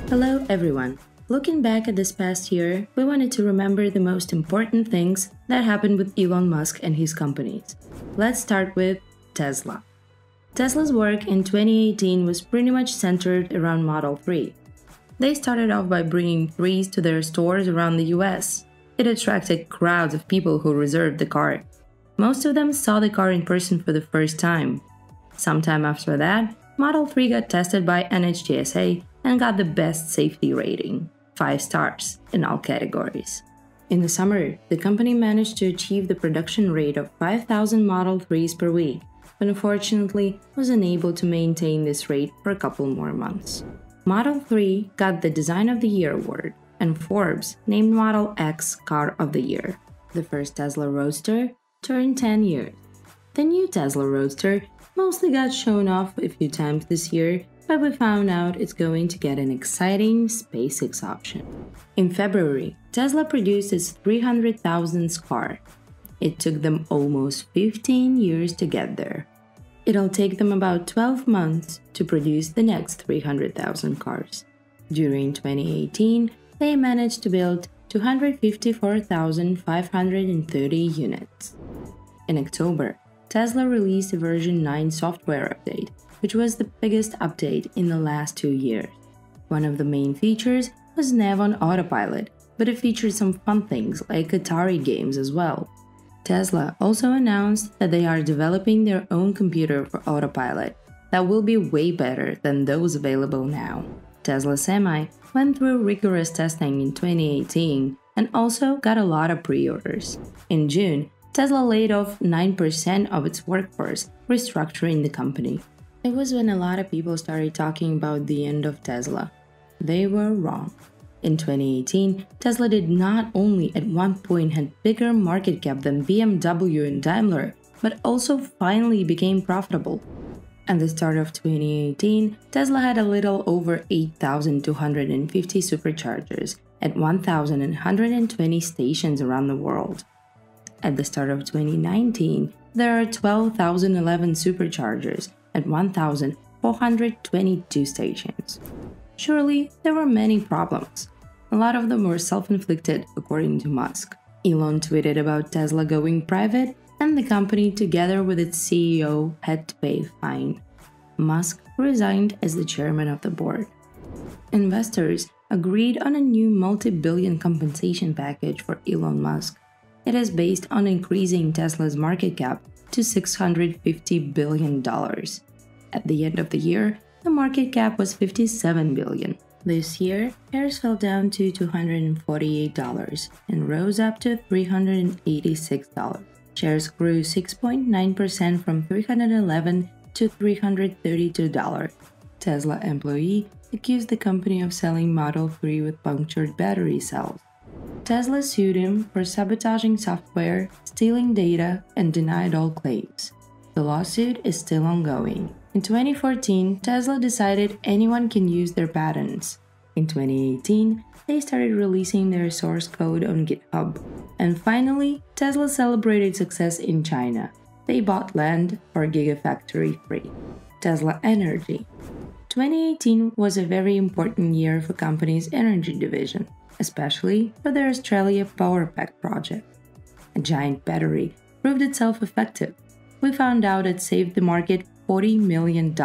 Hello everyone! Looking back at this past year, we wanted to remember the most important things that happened with Elon Musk and his companies. Let's start with Tesla. Tesla's work in 2018 was pretty much centered around Model 3. They started off by bringing 3s to their stores around the US. It attracted crowds of people who reserved the car. Most of them saw the car in person for the first time. Sometime after that, Model 3 got tested by NHTSA and got the best safety rating, 5 stars, in all categories. In the summer, the company managed to achieve the production rate of 5,000 Model 3s per week, but unfortunately was unable to maintain this rate for a couple more months. Model 3 got the Design of the Year award, and Forbes named Model X Car of the Year. The first Tesla Roadster turned 10 years. The new Tesla Roadster mostly got shown off a few times this year, but we found out it's going to get an exciting SpaceX option. In February, Tesla produced its 300,000th car. It took them almost 15 years to get there. It'll take them about 12 months to produce the next 300,000 cars. During 2018, they managed to build 254,530 units. In October, Tesla released a version 9 software update, which was the biggest update in the last 2 years. One of the main features was nav on autopilot, but it featured some fun things like Atari games as well. Tesla also announced that they are developing their own computer for autopilot that will be way better than those available now. Tesla Semi went through rigorous testing in 2018 and also got a lot of pre-orders. In June, Tesla laid off 9% of its workforce, restructuring the company. It was when a lot of people started talking about the end of Tesla. They were wrong. In 2018, Tesla did not only at one point had bigger market cap than BMW and Daimler, but also finally became profitable. At the start of 2018, Tesla had a little over 8,250 superchargers at 1,120 stations around the world. At the start of 2019, there are 12,011 superchargers at 1,422 stations. Surely, there were many problems. A lot of them were self-inflicted, according to Musk. Elon tweeted about Tesla going private, and the company, together with its CEO, had to pay a fine. Musk resigned as the chairman of the board. Investors agreed on a new multi-billion compensation package for Elon Musk. It is based on increasing Tesla's market cap to $650 billion. At the end of the year, the market cap was $57 billion. This year, shares fell down to $248 and rose up to $386. Shares grew 6.9% from $311 to $332. Tesla employee accused the company of selling Model 3 with punctured battery cells. Tesla sued him for sabotaging software, stealing data, and denied all claims. The lawsuit is still ongoing. In 2014, Tesla decided anyone can use their patents. In 2018, they started releasing their source code on GitHub. And finally, Tesla celebrated success in China. They bought land for Gigafactory 3. Tesla Energy. 2018 was a very important year for the company's energy division, especially for their Australia Power Pack project. A giant battery proved itself effective. We found out it saved the market $40 million.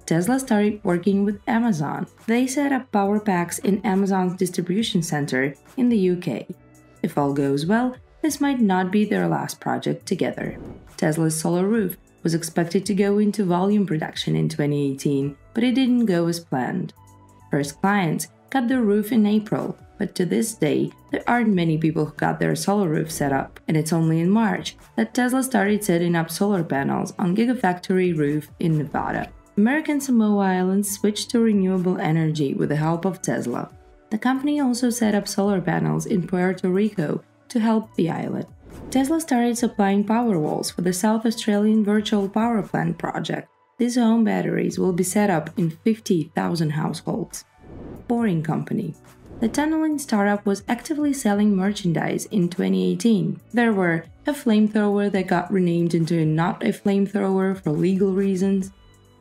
Tesla started working with Amazon. They set up power packs in Amazon's distribution center in the UK. If all goes well, this might not be their last project together. Tesla's solar roof was expected to go into volume production in 2018, but it didn't go as planned. First clients got their roof in April, but to this day, there aren't many people who got their solar roof set up, and it's only in March that Tesla started setting up solar panels on Gigafactory roof in Nevada. American Samoa Islands switched to renewable energy with the help of Tesla. The company also set up solar panels in Puerto Rico to help the island. Tesla started supplying Powerwalls for the South Australian Virtual Power Plant project. These home batteries will be set up in 50,000 households. Boring Company. The tunneling startup was actively selling merchandise in 2018. There were a flamethrower that got renamed into a not a flamethrower for legal reasons,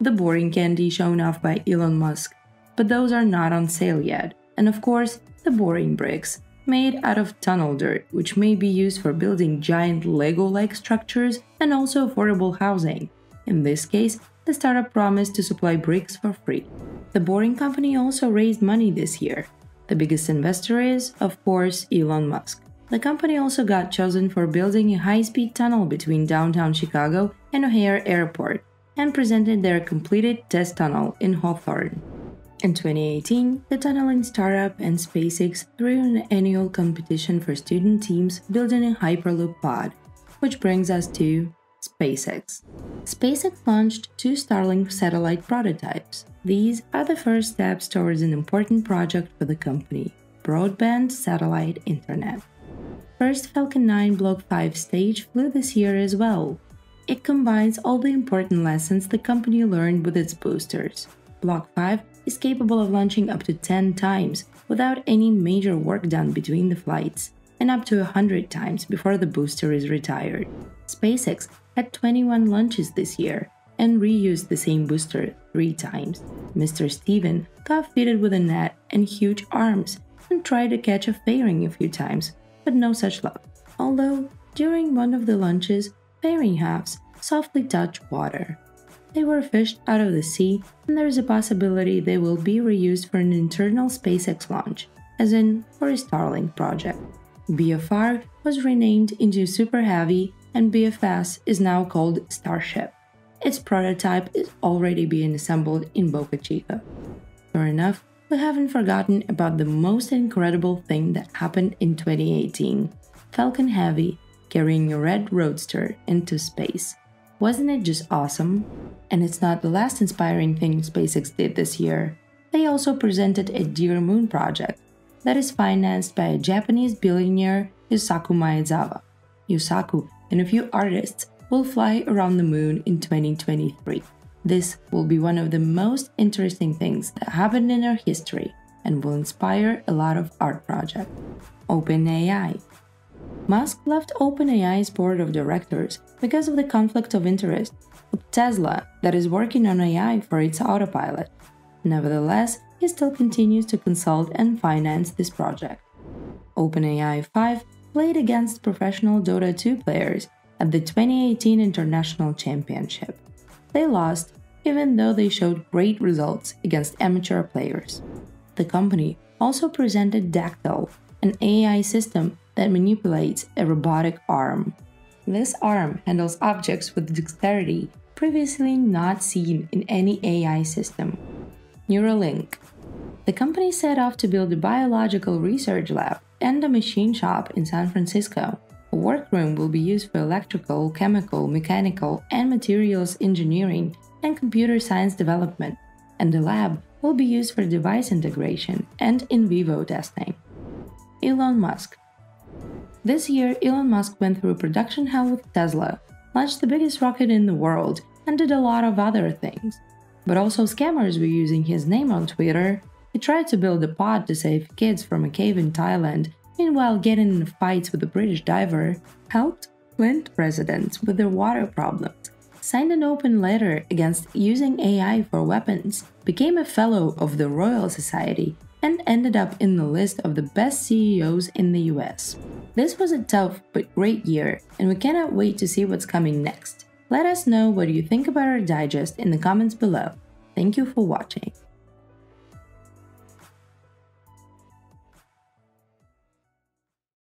the boring candy shown off by Elon Musk, but those are not on sale yet. And of course, the boring bricks, made out of tunnel dirt, which may be used for building giant Lego-like structures and also affordable housing. In this case, the startup promised to supply bricks for free. The boring company also raised money this year. The biggest investor is, of course, Elon Musk. The company also got chosen for building a high-speed tunnel between downtown Chicago and O'Hare Airport, and presented their completed test tunnel in Hawthorne. In 2018, the tunneling startup and SpaceX threw an annual competition for student teams building a Hyperloop pod, which brings us to SpaceX. SpaceX launched 2 Starlink satellite prototypes. These are the first steps towards an important project for the company: broadband satellite internet. First Falcon 9 Block 5 stage flew this year as well. It combines all the important lessons the company learned with its boosters. Block 5 is capable of launching up to 10 times without any major work done between the flights, and up to 100 times before the booster is retired. SpaceX had 21 launches this year and reused the same booster 3 times. Mr. Steven got fitted with a net and huge arms and tried to catch a fairing a few times, but no such luck. Although, during one of the launches, fairing halves softly touched water. They were fished out of the sea, and there is a possibility they will be reused for an internal SpaceX launch, as in for a Starlink project. BFR was renamed into Super Heavy, and BFS is now called Starship. Its prototype is already being assembled in Boca Chica. Sure enough, we haven't forgotten about the most incredible thing that happened in 2018: Falcon Heavy carrying a red roadster into space. Wasn't it just awesome? And it's not the last inspiring thing SpaceX did this year. They also presented a Dear Moon project that is financed by a Japanese billionaire, Yusaku Maezawa. Yusaku and a few artists will fly around the moon in 2023. This will be one of the most interesting things that happened in our history and will inspire a lot of art projects. OpenAI. Musk left OpenAI's board of directors because of the conflict of interest with Tesla that is working on AI for its autopilot. Nevertheless, he still continues to consult and finance this project. OpenAI 5 played against professional Dota 2 players at the 2018 International Championship. They lost, even though they showed great results against amateur players. The company also presented Dactyl, an AI system that manipulates a robotic arm. This arm handles objects with dexterity previously not seen in any AI system. Neuralink. The company set off to build a biological research lab and a machine shop in San Francisco. A workroom will be used for electrical, chemical, mechanical, and materials engineering and computer science development, and the lab will be used for device integration and in vivo testing. Elon Musk. This year, Elon Musk went through production hell with Tesla, launched the biggest rocket in the world, and did a lot of other things. But also scammers were using his name on Twitter. He tried to build a pod to save kids from a cave in Thailand, meanwhile getting in fights with a British diver, helped Flint residents with their water problems, signed an open letter against using AI for weapons, became a fellow of the Royal Society, and ended up in the list of the best CEOs in the US. This was a tough but great year, and we cannot wait to see what's coming next. Let us know what you think about our digest in the comments below. Thank you for watching.